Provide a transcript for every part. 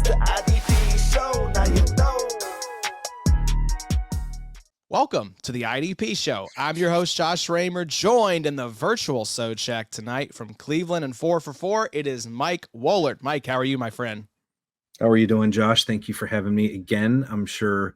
It's the IDP show, now you know. Welcome to the IDP show. I'm your host, Josh Raymer, joined in the virtual So Check tonight from Cleveland and 4 for 4. It is Mike Woellert. Mike, how are you, my friend? How are you doing, Josh? Thank you for having me again. I'm sure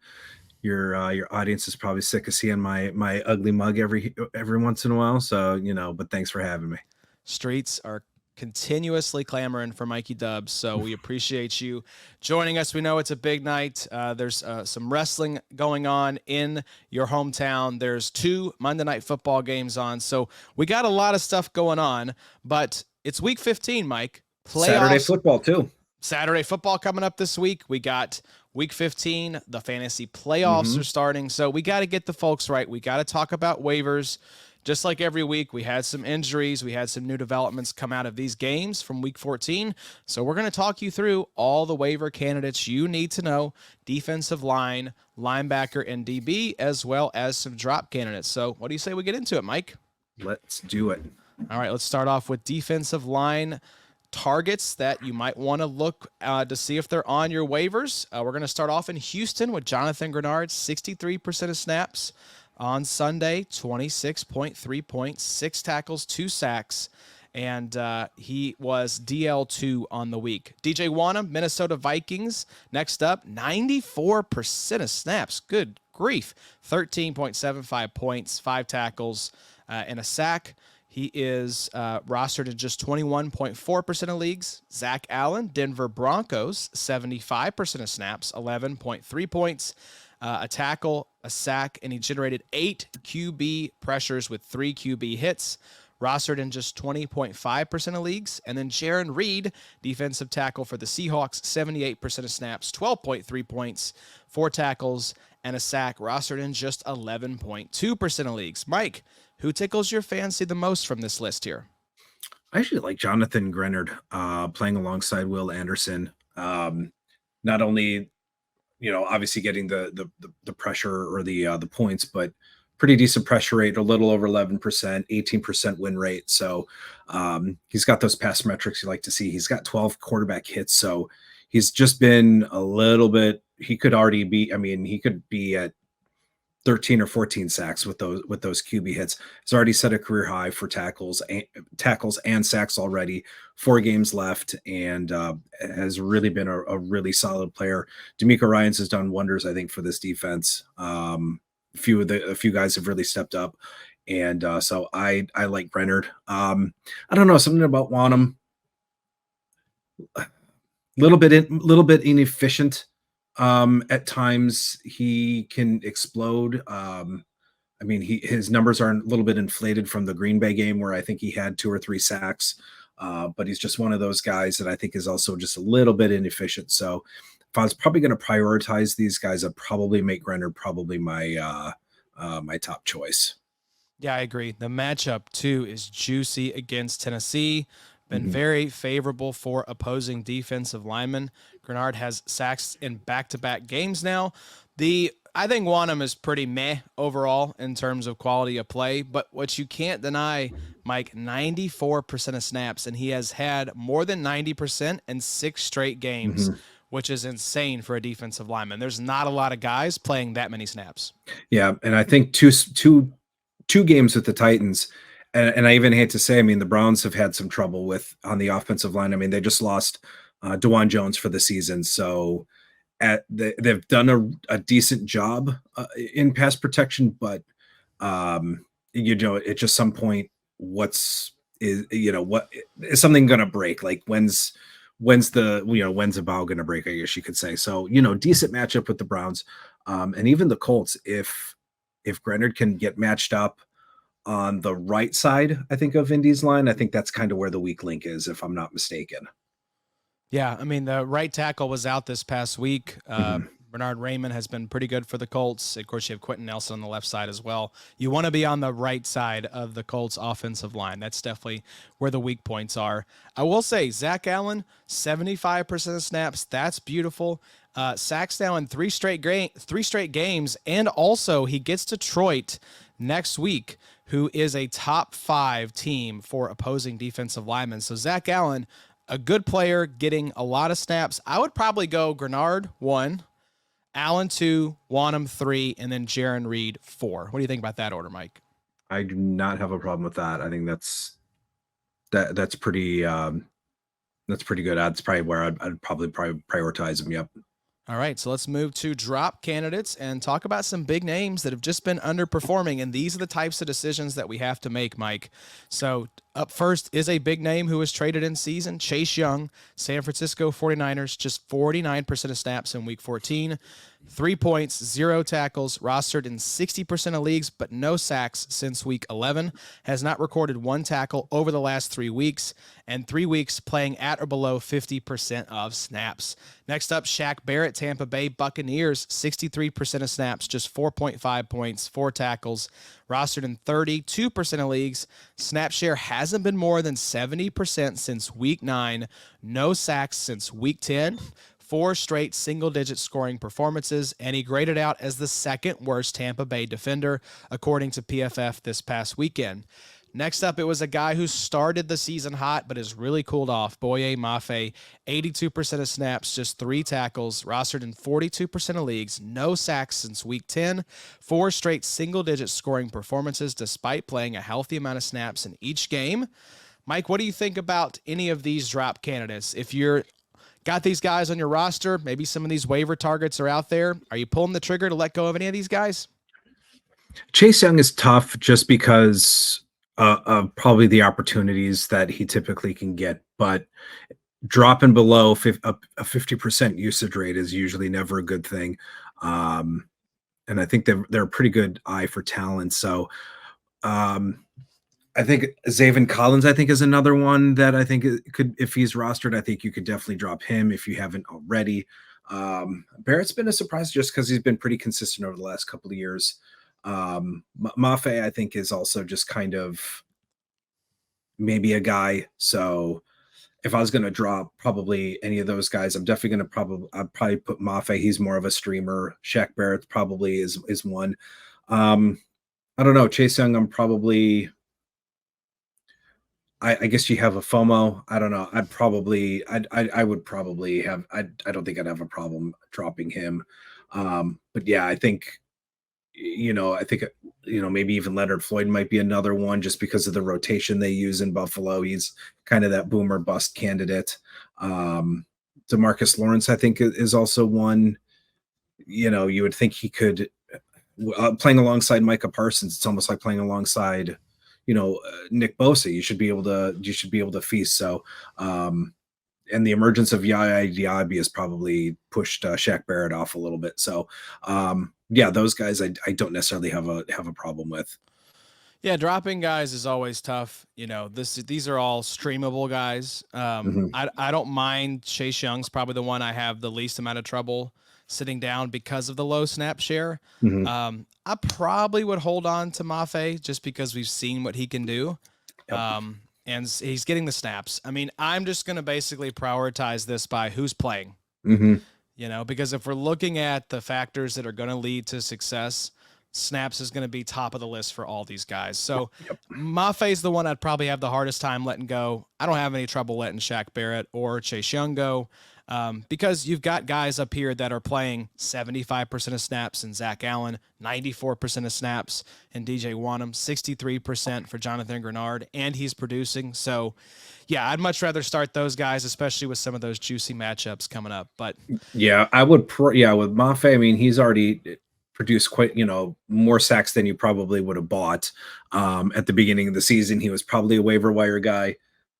your audience is probably sick of seeing my ugly mug every once in a while. So, but thanks for having me. Streets are continuously clamoring for Mikey Dubs, so we appreciate you joining us. We know it's a big night. There's some wrestling going on in your hometown. There's 2 Monday Night Football games on, so we got a lot of stuff going on, but it's week 15, Mike. Playoffs. Saturday football too. Saturday football coming up this week. We got week 15. The fantasy playoffs are starting, so we got to get the folks right. We got to talk about waivers. Just like every week, we had some injuries. We had some new developments come out of these games from week 14. So we're going to talk you through all the waiver candidates you need to know, defensive line, linebacker, and DB, as well as some drop candidates. So what do you say we get into it, Mike? Let's do it. All right, let's start off with defensive line targets that you might want to look to see if they're on your waivers. We're going to start off in Houston with Jonathan Grenard, 63% of snaps. On Sunday, 26.3 points, 6 tackles, 2 sacks, and he was DL2 on the week. DJ Wanham, Minnesota Vikings, next up, 94% of snaps. Good grief. 13.75 points, 5 tackles, and a sack. He is rostered in just 21.4% of leagues. Zach Allen, Denver Broncos, 75% of snaps, 11.3 points. A tackle, a sack, and he generated 8 QB pressures with 3 QB hits, rostered in just 20.5% of leagues. And then Jaron Reed, defensive tackle for the Seahawks, 78% of snaps, 12.3 points, 4 tackles, and a sack, rostered in just 11.2% of leagues. Mike, who tickles your fancy the most from this list here? I actually like Jonathan Grenard playing alongside Will Anderson. Not only obviously getting the pressure or the points, but pretty decent pressure rate, a little over 11%, 18% win rate. So he's got those pass metrics you like to see. He's got 12 quarterback hits. So he's just been a little bit, he could be at 13 or 14 sacks with those QB hits. He's already set a career high for tackles and sacks already. 4 games left, and has really been a really solid player. D'Amico Ryans has done wonders, I think, for this defense. A few guys have really stepped up, and so I like Brenard. I don't know, something about Wanham. Little bit inefficient. At times he can explode. His numbers are a little bit inflated from the Green Bay game where I think he had 2 or 3 sacks. But he's just one of those guys that I think is also just a little bit inefficient. So if I was probably going to prioritize these guys, I'd probably make Renner probably my my top choice. Yeah, I agree. The matchup too is juicy against Tennessee. Been very favorable for opposing defensive linemen. Grenard has sacks in back-to-back games now. I think Wanham is pretty meh overall in terms of quality of play, but what you can't deny, Mike, 94% of snaps, and he has had more than 90% in 6 straight games, which is insane for a defensive lineman. There's not a lot of guys playing that many snaps. Yeah, and I think two games with the Titans. And I even hate to say, the Browns have had some trouble on the offensive line. They just lost DeJuan Jones for the season. So they've done a decent job in pass protection, but at just some point, what is something going to break? Like when's the bow going to break? I guess you could say. So, decent matchup with the Browns, and even the Colts. If Grenard can get matched up on the right side, I think, of Indy's line, I think that's kind of where the weak link is, if I'm not mistaken. Yeah, the right tackle was out this past week. Bernard Raymond has been pretty good for the Colts. Of course, you have Quentin Nelson on the left side as well. You want to be on the right side of the Colts offensive line. That's definitely where the weak points are. I will say, Zach Allen, 75% of snaps. That's beautiful. Sacks now in 3 straight games, and also he gets Detroit next week, who is a top 5 team for opposing defensive linemen. So Zach Allen, a good player getting a lot of snaps. I would probably go Grenard 1, Allen 2, Wanham 3, and then Jaron Reed 4. What do you think about that order, Mike? I do not have a problem with that. I think that's pretty good. That's probably where I'd probably prioritize them. Yep. All right, so let's move to drop candidates and talk about some big names that have just been underperforming. And these are the types of decisions that we have to make, Mike. So up first is a big name who was traded in season, Chase Young, San Francisco 49ers, just 49% of snaps in week 14. 3 points, 0 tackles, rostered in 60% of leagues, but no sacks since week 11. Has not recorded 1 tackle over the last 3 weeks, and 3 weeks playing at or below 50% of snaps. Next up, Shaq Barrett, Tampa Bay Buccaneers, 63% of snaps, just 4.5 points, 4 tackles, rostered in 32% of leagues. Snap share hasn't been more than 70% since week 9. No sacks since week 10. 4 straight single-digit scoring performances, and he graded out as the second worst Tampa Bay defender, according to PFF this past weekend. Next up, it was a guy who started the season hot but has really cooled off, Boye Mafe, 82% of snaps, just 3 tackles, rostered in 42% of leagues, no sacks since week 10, 4 straight single-digit scoring performances despite playing a healthy amount of snaps in each game. Mike, what do you think about any of these drop candidates? If you're got these guys on your roster, maybe some of these waiver targets are out there, are you pulling the trigger to let go of any of these guys? Chase Young is tough just because of probably the opportunities that he typically can get, but dropping below a 50% usage rate is usually never a good thing. And I think they're a pretty good eye for talent. So I think Zaven Collins, I think, is another one that I think it could, if he's rostered, I think you could definitely drop him if you haven't already. Barrett's been a surprise just because he's been pretty consistent over the last couple of years. Mafe, I think, is also just kind of maybe a guy. So if I was going to drop probably any of those guys, I'm definitely going to I'd probably put Mafe. He's more of a streamer. Shaq Barrett probably is one. I don't know. Chase Young, I'm probably, I guess you have a FOMO. I don't know. I would probably have, I don't think I'd have a problem dropping him. But yeah, I think, maybe even Leonard Floyd might be another one just because of the rotation they use in Buffalo. He's kind of that boomer bust candidate. DeMarcus Lawrence, I think, is also one, you would think he could, playing alongside Micah Parsons. It's almost like playing alongside, Nick Bosa. You should be able to feast. So, and the emergence of Yaya Diaby has probably pushed Shaq Barrett off a little bit. So, yeah, those guys I don't necessarily have a problem with. Yeah, dropping guys is always tough. These are all streamable guys. I don't mind Chase Young's probably the one I have the least amount of trouble sitting down because of the low snap share. I probably would hold on to Mafe just because we've seen what he can do. Yep. And he's getting the snaps. I mean, I'm just going to basically prioritize this by who's playing, because if we're looking at the factors that are going to lead to success, snaps is going to be top of the list for all these guys. So Mafe's the one I'd probably have the hardest time letting go. I don't have any trouble letting Shaq Barrett or Chase Young go. Because you've got guys up here that are playing 75% of snaps in Zach Allen, 94% of snaps in DJ Wanham, 63% for Jonathan Grenard, and he's producing. So, yeah, I'd much rather start those guys, especially with some of those juicy matchups coming up. But yeah, I would. With Mafe, I mean, he's already produced quite, more sacks than you probably would have bought. At the beginning of the season, he was probably a waiver wire guy.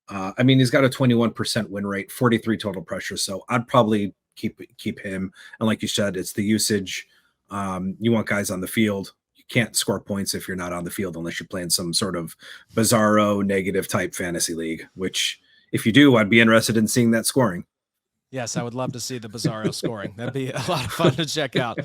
I mean, he's got a 21% win rate, 43 total pressure. So I'd probably keep him. And like you said, it's the usage. You want guys on the field. You can't score points if you're not on the field unless you're playing some sort of bizarro negative type fantasy league, which if you do, I'd be interested in seeing that scoring. Yes, I would love to see the Bizarro scoring. That'd be a lot of fun to check out.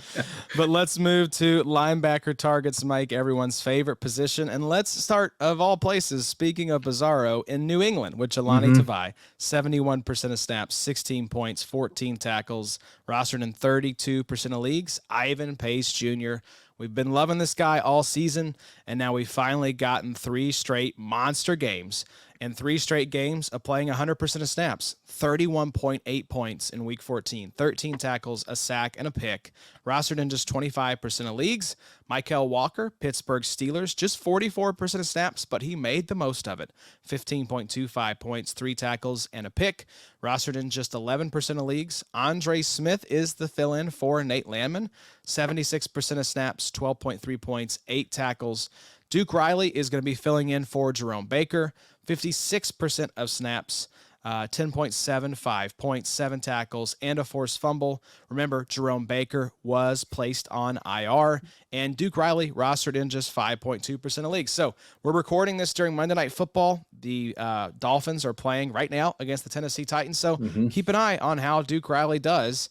But let's move to linebacker targets, Mike, everyone's favorite position. And let's start, of all places, speaking of Bizarro, in New England, with Jelani Tavai, 71% of snaps, 16 points, 14 tackles, rostered in 32% of leagues. Ivan Pace Jr., we've been loving this guy all season, and now we've finally gotten 3 straight monster games. in 3 straight games of playing 100% of snaps, 31.8 points in week 14, 13 tackles, a sack, and a pick. Rostered in just 25% of leagues. Michael Walker, Pittsburgh Steelers, just 44% of snaps, but he made the most of it. 15.25 points, 3 tackles, and a pick. Rostered in just 11% of leagues. Andre Smith is the fill-in for Nate Landman. 76% of snaps, 12.3 points, 8 tackles. Duke Riley is going to be filling in for Jerome Baker. 56% of snaps, 10.75 points, 7 tackles, and a forced fumble. Remember, Jerome Baker was placed on IR, and Duke Riley rostered in just 5.2% of leagues. So we're recording this during Monday Night Football. The Dolphins are playing right now against the Tennessee Titans, so keep an eye on how Duke Riley does,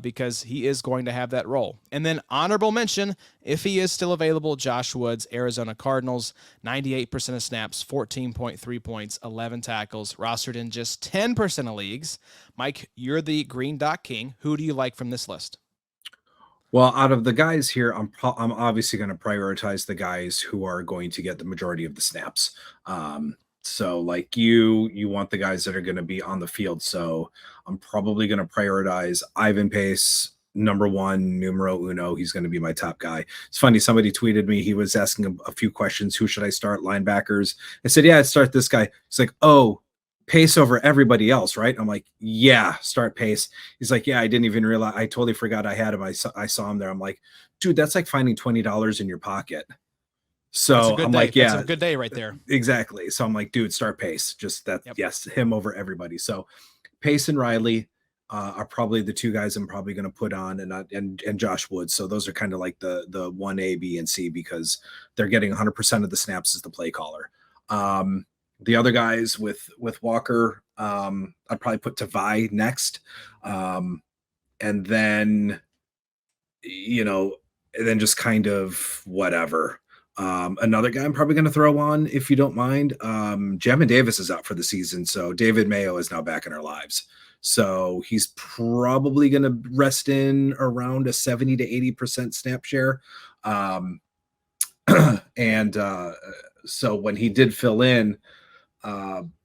because he is going to have that role. And then honorable mention, if he is still available, Josh Woods, Arizona Cardinals, 98% of snaps, 14.3 points, 11 tackles, rostered in just 10% of leagues. Mike, you're the Green Dot King. Who do you like from this list? Well, out of the guys here, I'm obviously going to prioritize the guys who are going to get the majority of the snaps. So like you want the guys that are going to be on the field. So I'm probably going to prioritize Ivan Pace, number 1, numero uno. He's going to be my top guy. It's funny. Somebody tweeted me. He was asking a few questions. Who should I start? Linebackers. I said, yeah, I'd start this guy. He's like, oh, Pace over everybody else, right? I'm like, yeah, start Pace. He's like, yeah, I didn't even realize. I totally forgot I had him. I saw him there. I'm like, dude, that's like finding $20 in your pocket. So I'm like, yeah, that's a good day right there. Exactly. So I'm like, dude, start Pace. Just that. Yep. Yes, him over everybody. So Pace and Riley are probably the 2 guys I'm probably going to put on, and Josh Woods. So those are kind of like the 1A, B, and C, because they're getting 100% of the snaps as the play caller. The other guys with Walker, I'd probably put Tavai next. And then, and then just kind of whatever. Another guy I'm probably going to throw on, if you don't mind. Jamin Davis is out for the season, so David Mayo is now back in our lives. So he's probably going to rest in around a 70 to 80% snap share. So when he did fill in,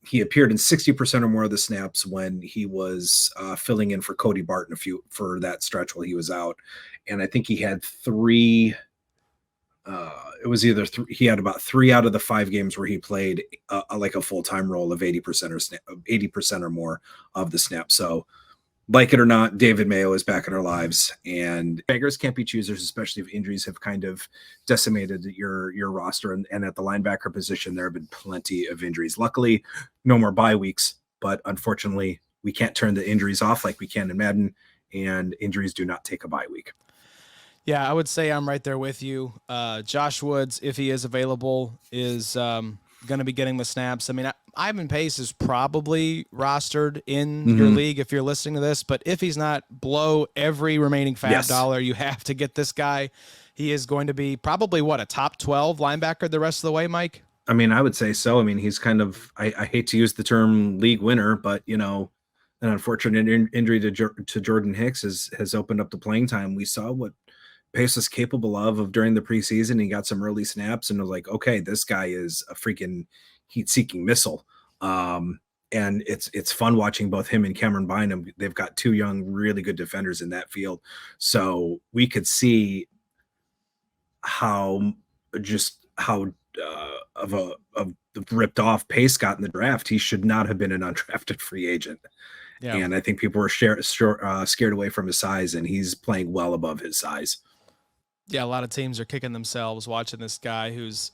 he appeared in 60% or more of the snaps when he was filling in for Cody Barton for that stretch while he was out. And I think he had 3. It was either he had about 3 out of the 5 games where he played like a full-time role of 80% or more of the snap. So like it or not, David Mayo is back in our lives, and beggars can't be choosers, especially if injuries have kind of decimated your roster. And at the linebacker position, there have been plenty of injuries. Luckily, no more bye weeks, but unfortunately, we can't turn the injuries off like we can in Madden, and injuries do not take a bye week. Yeah, I would say I'm right there with you. Josh Woods, if he is available, is going to be getting the snaps. I mean, Ivan Pace is probably rostered in your league if you're listening to this, but if he's not, blow every remaining fab dollar. You have to get this guy. He is going to be probably, a top 12 linebacker the rest of the way, Mike? I mean, I would say so. I mean, he's kind of, I hate to use the term league winner, but, an unfortunate injury to Jordan Hicks has opened up the playing time. We saw what Pace was capable of during the preseason. He got some early snaps and was like, okay, this guy is a freaking heat-seeking missile. And it's fun watching both him and Cameron Bynum. They've got 2 young, really good defenders in that field. So we could see how ripped off Pace got in the draft. He should not have been an undrafted free agent. Yeah. And I think people were scared away from his size, and he's playing well above his size. Yeah, a lot of teams are kicking themselves watching this guy who's,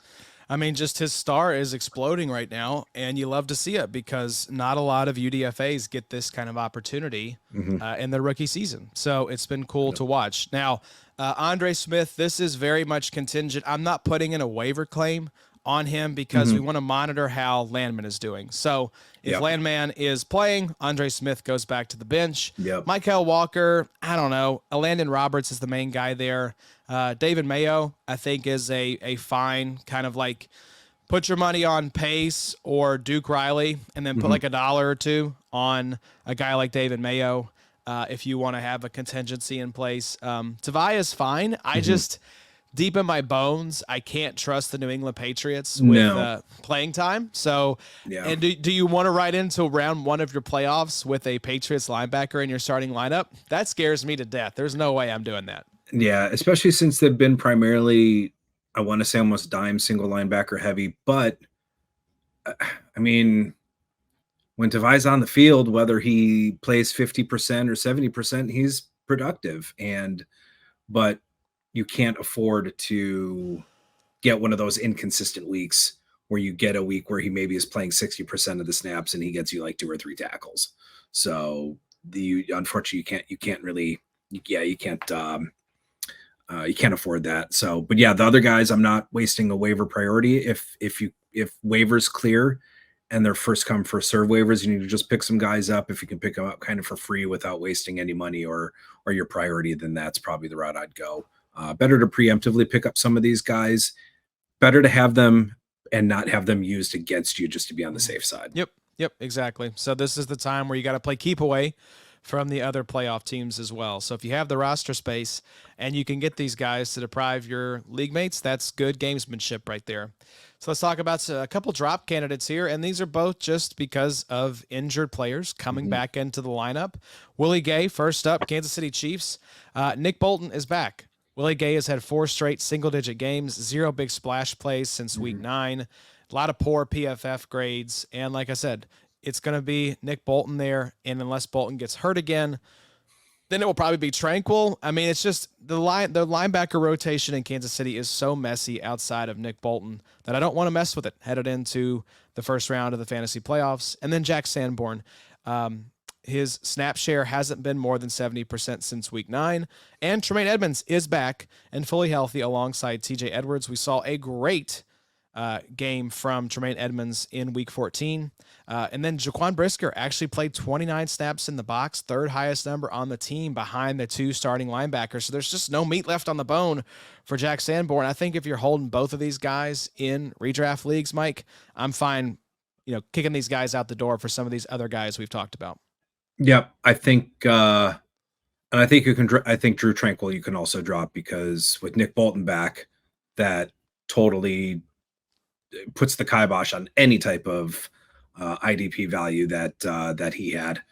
I mean, just his star is exploding right now, and you love to see it because not a lot of UDFAs get this kind of opportunity in their rookie season. So it's been cool to watch. Now, Andre Smith, this is very much contingent. I'm not putting in a waiver claim on him because we want to monitor how Landman is doing. So if Landman is playing, Andre Smith goes back to the bench. Michael Walker, I don't know. Landon Roberts is the main guy there. David Mayo, I think, is a fine kind of like put your money on Pace or Duke Riley and then put like $1 or $2 on a guy like David Mayo if you want to have a contingency in place. Tavai is fine. I just deep in my bones, I can't trust the New England Patriots with No. playing time. So, Yeah. and do you want to ride into round one of your playoffs with a Patriots linebacker in your starting lineup? That scares me to death. There's no way I'm doing that. Yeah, especially since they've been primarily, I want to say almost dime single linebacker heavy. But I mean, when Tavai's on the field, whether he plays 50% or 70%, he's productive. But you can't afford to get one of those inconsistent weeks where you get a week where he maybe is playing 60% of the snaps and he gets you like 2 or 3 tackles. So unfortunately you can't really, you can't afford that. So, but yeah, the other guys, I'm not wasting a waiver priority. If waivers clear and they're first come first serve waivers, you need to just pick some guys up. If you can pick them up kind of for free without wasting any money or your priority, then that's probably the route I'd go. Better to preemptively pick up some of these guys. Better to have them and not have them used against you, just to be on the safe side. Yep, exactly. So this is the time where you got to play keep away from the other playoff teams as well. So if you have the roster space and you can get these guys to deprive your league mates, that's good gamesmanship right there. So let's talk about a couple drop candidates here, and these are both just because of injured players coming back into the lineup. Willie Gay, first up, Kansas City Chiefs. Nick Bolton is back. Willie Gay has had 4 straight single-digit games, 0 big splash plays since week 9, a lot of poor PFF grades, and like I said, it's going to be Nick Bolton there, and unless Bolton gets hurt again, then it will probably be Tranquil. I mean, it's just the linebacker rotation in Kansas City is so messy outside of Nick Bolton that I don't want to mess with it headed into the first round of the fantasy playoffs. And then Jack Sanborn, his snap share hasn't been more than 70% since week 9. And Tremaine Edmonds is back and fully healthy alongside TJ Edwards. We saw a great game from Tremaine Edmonds in week 14. And then Jaquan Brisker actually played 29 snaps in the box, 3rd highest number on the team behind the 2 starting linebackers. So there's just no meat left on the bone for Jack Sanborn. I think if you're holding both of these guys in redraft leagues, Mike, I'm fine, kicking these guys out the door for some of these other guys we've talked about. Yep. I think, and I think I think Drew Tranquil you can also drop, because with Nick Bolton back, that totally puts the kibosh on any type of IDP value that he had.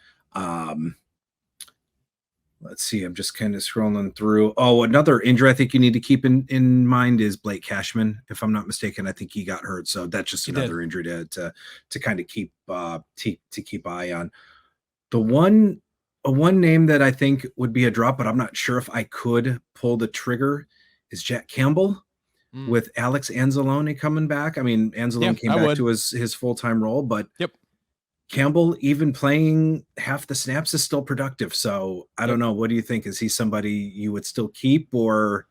Let's see. I'm just kind of scrolling through. Oh, another injury I think you need to keep in mind is Blake Cashman. If I'm not mistaken, I think he got hurt. So that's just another injury to kind of keep eye on. The one name that I think would be a drop, but I'm not sure if I could pull the trigger, is Jack Campbell. With Alex Anzalone coming back. I mean, Anzalone came back to his full-time role, but Campbell, even playing half the snaps, is still productive. So I don't know. What do you think? Is he somebody you would still keep, or?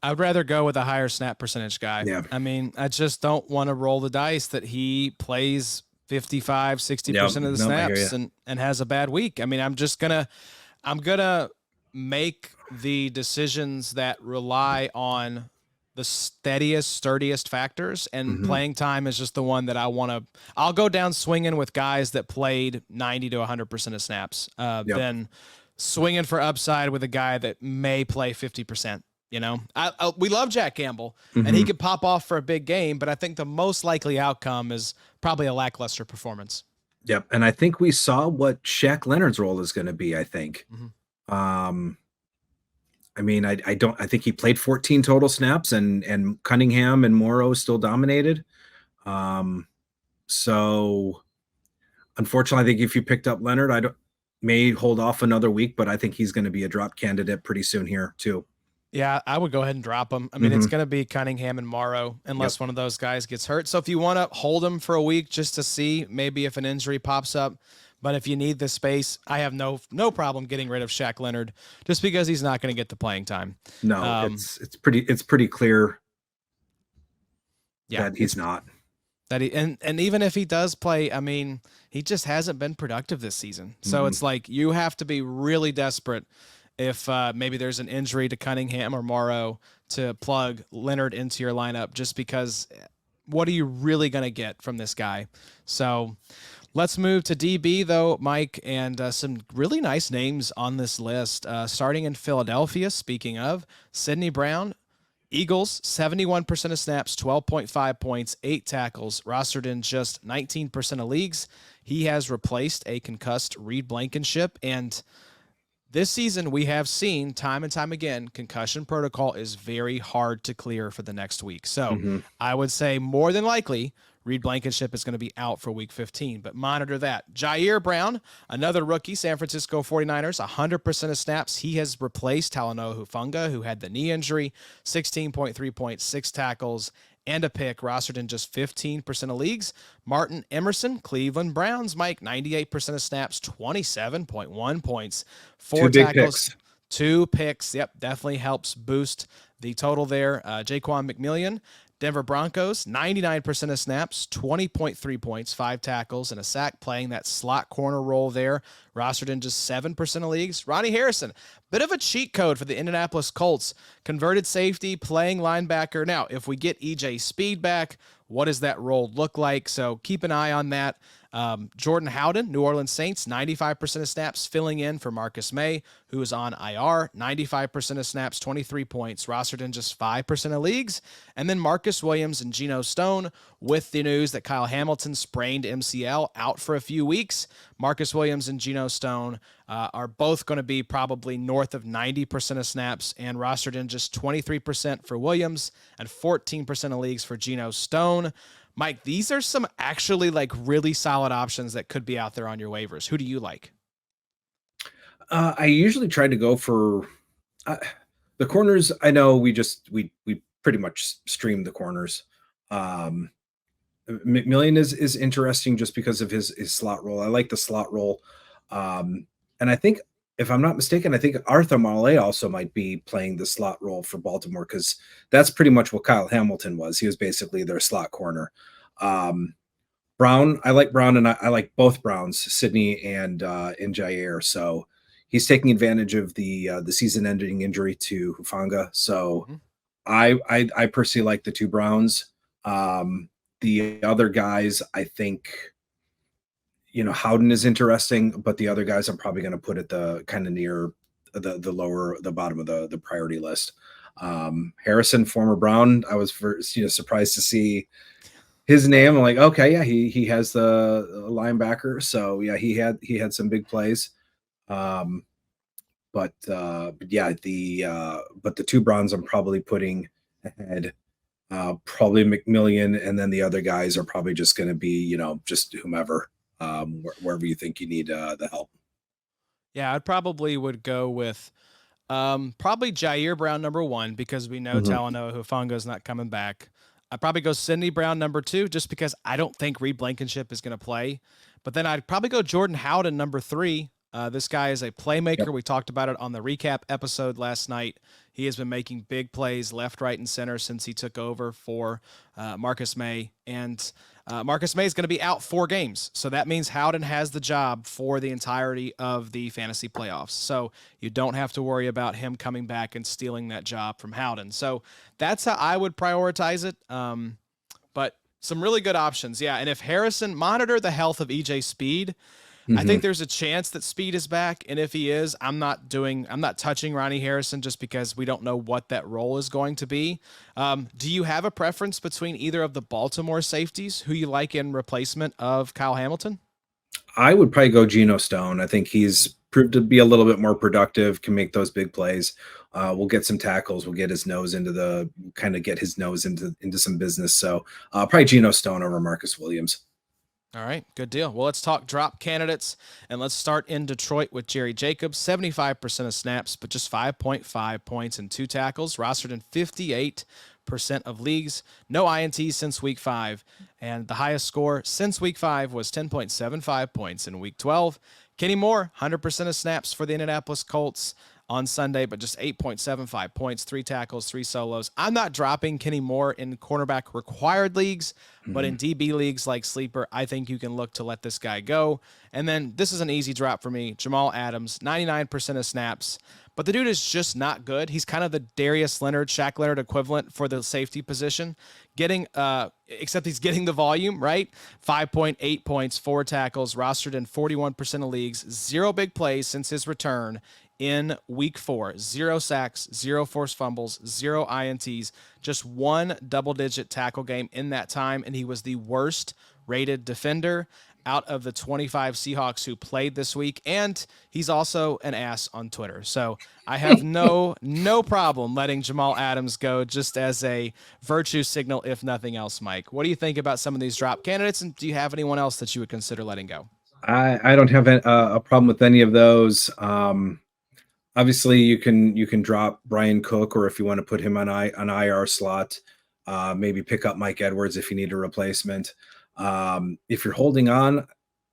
I would rather go with a higher snap percentage guy. Yeah. I mean, I just don't want to roll the dice that he plays 55, 60% of the snaps and has a bad week. I mean, I'm going to make the decisions that rely on the steadiest, sturdiest factors, and playing time is just the one that I'll go down swinging with guys that played 90 to 100% of snaps, then swinging for upside with a guy that may play 50%. We love Jack Campbell and he could pop off for a big game, but I think the most likely outcome is probably a lackluster performance. Yep. And I think we saw what Shaq Leonard's role is going to be, I think. I mean, I think he played 14 total snaps, and Cunningham and Morrow still dominated. So unfortunately, I think if you picked up Leonard, I may hold off another week, but I think he's going to be a drop candidate pretty soon here too. Yeah, I would go ahead and drop him. I mean, it's going to be Cunningham and Morrow unless one of those guys gets hurt. So if you want to hold him for a week just to see maybe if an injury pops up, but if you need the space, I have no problem getting rid of Shaq Leonard just because he's not going to get the playing time. No, it's pretty clear that he's not. That and even if he does play, I mean, he just hasn't been productive this season. So it's like you have to be really desperate if maybe there's an injury to Cunningham or Morrow to plug Leonard into your lineup, just because what are you really going to get from this guy? So let's move to DB, though, Mike, and some really nice names on this list. Starting in Philadelphia, speaking of, Sidney Brown, Eagles, 71% of snaps, 12.5 points, 8 tackles, rostered in just 19% of leagues. He has replaced a concussed Reed Blankenship, and this season we have seen time and time again, concussion protocol is very hard to clear for the next week. So I would say more than likely Reed Blankenship is going to be out for week 15, but monitor that. Jair Brown, another rookie, San Francisco 49ers, 100% of snaps. He has replaced Talanoa Hufanga, who had the knee injury, 16.3 points, 6 tackles, and a pick, rostered in just 15% of leagues. Martin Emerson, Cleveland Browns, Mike, 98% of snaps, 27.1 points, 4 tackles, 2 picks. Yep, definitely helps boost the total there. Jaquan McMillian, Denver Broncos, 99% of snaps, 20.3 points, 5 tackles, and a sack, playing that slot corner role there, rostered in just 7% of leagues. Ronnie Harrison, bit of a cheat code for the Indianapolis Colts, converted safety, playing linebacker. Now, if we get EJ Speed back, what does that role look like? So keep an eye on that. Jordan Howden, New Orleans Saints, 95% of snaps, filling in for Marcus May, who is on IR, 95% of snaps, 23 points, rostered in just 5% of leagues. And then Marcus Williams and Geno Stone, with the news that Kyle Hamilton sprained MCL, out for a few weeks. Marcus Williams and Geno Stone are both going to be probably north of 90% of snaps, and rostered in just 23% for Williams and 14% of leagues for Geno Stone. Mike, these are some actually like really solid options that could be out there on your waivers. Who do you like? I usually try to go for the corners. I know we pretty much stream the corners. McMillian is interesting just because of his slot role. I like the slot role. And I think, if I'm not mistaken, I think Arthur Male also might be playing the slot role for Baltimore, because that's pretty much what Kyle Hamilton was. He was basically their slot corner. Brown, I like Brown, and I like both Browns, Sidney and Jair. So he's taking advantage of the season-ending injury to Hufanga. So I personally like the 2 Browns. The other guys, I think, Howden is interesting, but the other guys I'm probably going to put at the kind of near the bottom of the priority list. Harrison, former Brown, I was surprised to see his name. I'm like, okay, yeah, he has the linebacker, so yeah, he had some big plays. But yeah, the 2 Browns I'm probably putting ahead. Probably McMillian, and then the other guys are probably just going to be, just whomever. Wherever you think you need the help. Yeah, I probably would go with probably Jair Brown number 1, because we know Talanoa Hufanga is not coming back. I'd probably go Sidney Brown number 2, just because I don't think Reed Blankenship is going to play. But then I'd probably go Jordan Howden number 3. This guy is a playmaker. Yep. We talked about it on the recap episode last night. He has been making big plays left, right, and center since he took over for Marcus May. And Marcus May is going to be out 4 games. So that means Howden has the job for the entirety of the fantasy playoffs. So you don't have to worry about him coming back and stealing that job from Howden. So that's how I would prioritize it. But some really good options. Yeah. And if Harrison, monitor the health of EJ Speed. I think there's a chance that Speed is back, and if he is, I'm not touching Ronnie Harrison, just because we don't know what that role is going to be. Do you have a preference between either of the Baltimore safeties who you like in replacement of Kyle Hamilton? I would probably go Geno Stone. I think he's proved to be a little bit more productive, can make those big plays. We'll get some tackles. We'll get his nose into some business. So probably Geno Stone over Marcus Williams. All right, good deal. Well, let's talk drop candidates, and let's start in Detroit with Jerry Jacobs, 75% of snaps, but just 5.5 points and 2 tackles, rostered in 58% of leagues. No INTs since week 5, and the highest score since week 5 was 10.75 points in week 12. Kenny Moore, 100% of snaps for the Indianapolis Colts on Sunday, but just 8.75 points, 3 tackles, 3 solos. I'm not dropping Kenny Moore in cornerback required leagues, but in DB leagues like Sleeper, I think you can look to let this guy go. And then this is an easy drop for me. Jamal Adams, 99% of snaps, but the dude is just not good. He's kind of the Darius Leonard, Shaq Leonard equivalent for the safety position, except he's getting the volume, right? 5.8 points, 4 tackles, rostered in 41% of leagues, 0 big plays since his return in week 4. 0 sacks, 0 forced fumbles, 0 INTs, just 1 double-digit tackle game in that time, and he was the worst rated defender out of the 25 Seahawks who played this week, and he's also an ass on Twitter. So I have no problem letting Jamal Adams go, just as a virtue signal, if nothing else. Mike, what do you think about some of these drop candidates, and do you have anyone else that you would consider letting go? I don't have a problem with any of those. Obviously, you can drop Brian Cook, or if you want to put him on an IR slot, maybe pick up Mike Edwards if you need a replacement. If you're holding on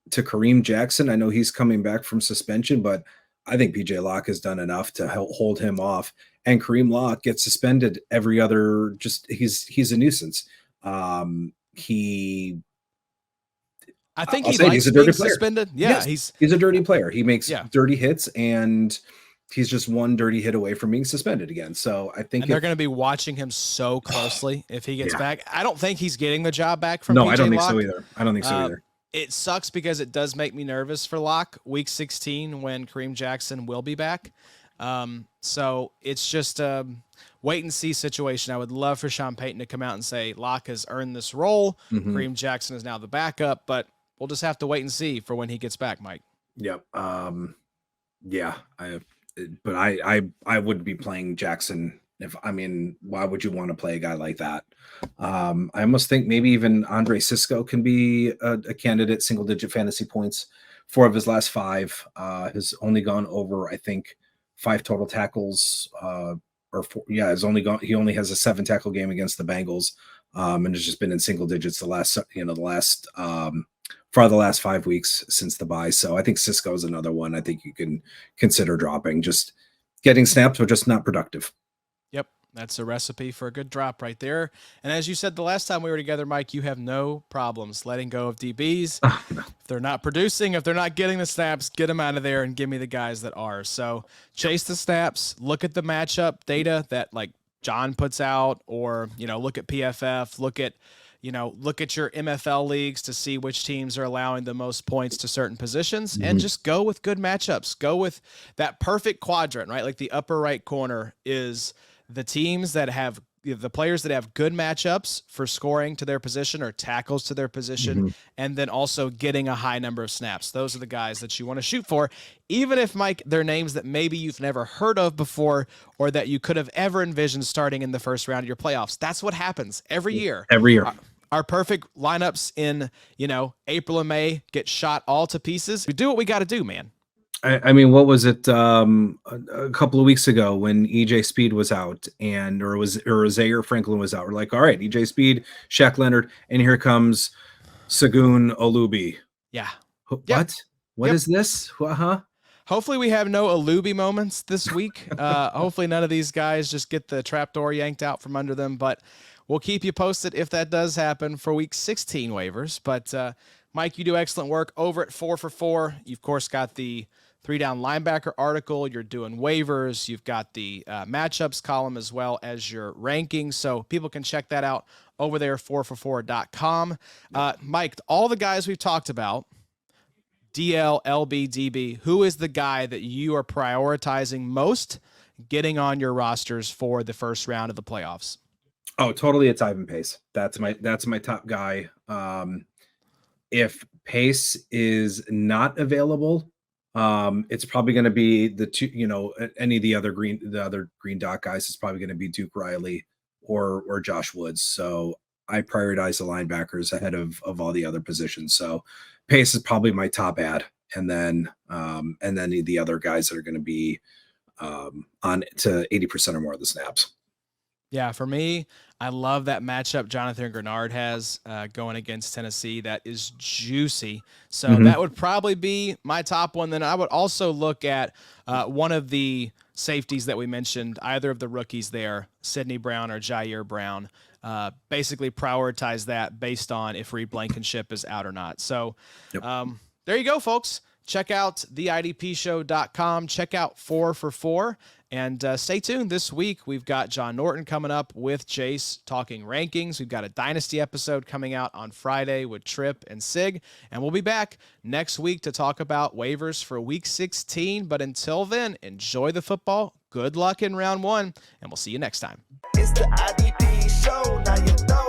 to Kareem Jackson, I know he's coming back from suspension, but I think PJ Locke has done enough to help hold him off. And Kareem Locke gets suspended every other. He's a nuisance. I think he likes being suspended. Yeah, yes, he's a dirty player. He makes dirty hits, and he's just one dirty hit away from being suspended again. So I think they're going to be watching him so closely if he gets back. I don't think he's getting the job back from No, PJ I don't think Locke. so either. I don't think so either. It sucks because it does make me nervous for Locke week 16 when Kareem Jackson will be back. So it's just a wait and see situation. I would love for Sean Payton to come out and say Locke has earned this role. Kareem Jackson is now the backup, but we'll just have to wait and see for when he gets back, Mike. Yep. Yeah. But I would be playing Jackson. Why would you want to play a guy like that? I almost think maybe even Andre Cisco can be a candidate. Single digit fantasy points. 4 of his last 5 has only gone over, I think, 5 total tackles. Or 4, he only has a 7 tackle game against the Bengals. And has just been in single digits for the last 5 weeks since the bye. So I think Cisco is another one I think you can consider dropping. Just getting snaps, but just not productive. Yep, that's a recipe for a good drop right there. And as you said the last time we were together, Mike, you have no problems letting go of DBs. No. If they're not producing, if they're not getting the snaps, get them out of there and give me the guys that are. So chase the snaps, look at the matchup data that like John puts out, or, look at PFF, look at your MFL leagues to see which teams are allowing the most points to certain positions, and just go with good matchups. Go with that perfect quadrant, right? Like the upper right corner is the teams that have the players that have good matchups for scoring to their position or tackles to their position, and then also getting a high number of snaps. Those are the guys that you want to shoot for, even if, Mike, they're names that maybe you've never heard of before or that you could have ever envisioned starting in the first round of your playoffs. That's what happens every year. Every year. Our perfect lineups in, April and May get shot all to pieces. We do what we got to do, man. What was it a couple of weeks ago when EJ Speed was out or Zaire Franklin was out? We're like, all right, EJ Speed, Shaq Leonard, and here comes Sagoon Olubi. Yeah. What? What is this? Hopefully we have no Olubi moments this week. Hopefully none of these guys just get the trapdoor yanked out from under them, but we'll keep you posted if that does happen for week 16 waivers. But Mike, you do excellent work over at 4 for 4. You've, of course, got the 3-down linebacker article. You're doing waivers. You've got the matchups column as well as your rankings. So people can check that out over there, 4for4.com. Mike, all the guys we've talked about, DL, LB, DB, who is the guy that you are prioritizing most getting on your rosters for the first round of the playoffs? Oh, totally. It's Ivan Pace. That's my top guy. If Pace is not available, it's probably going to be the two, any of the other green dot guys. It's probably going to be Duke Riley or Josh Woods. So I prioritize the linebackers ahead of all the other positions. So Pace is probably my top ad, and then the other guys that are going to be on to 80% or more of the snaps. Yeah, for me, I love that matchup Jonathan Grenard has going against Tennessee. That is juicy. So that would probably be my top one. Then I would also look at one of the safeties that we mentioned, either of the rookies there, Sidney Brown or Jair Brown. Basically prioritize that based on if Reed Blankenship is out or not. So there you go, folks. check out theidpshow.com. Check out 4 for 4. And stay tuned this week. We've got John Norton coming up with Chase talking rankings. We've got a Dynasty episode coming out on Friday with Tripp and Sig. And we'll be back next week to talk about waivers for Week 16. But until then, enjoy the football. Good luck in round 1, and we'll see you next time. It's the IDP show, now you know.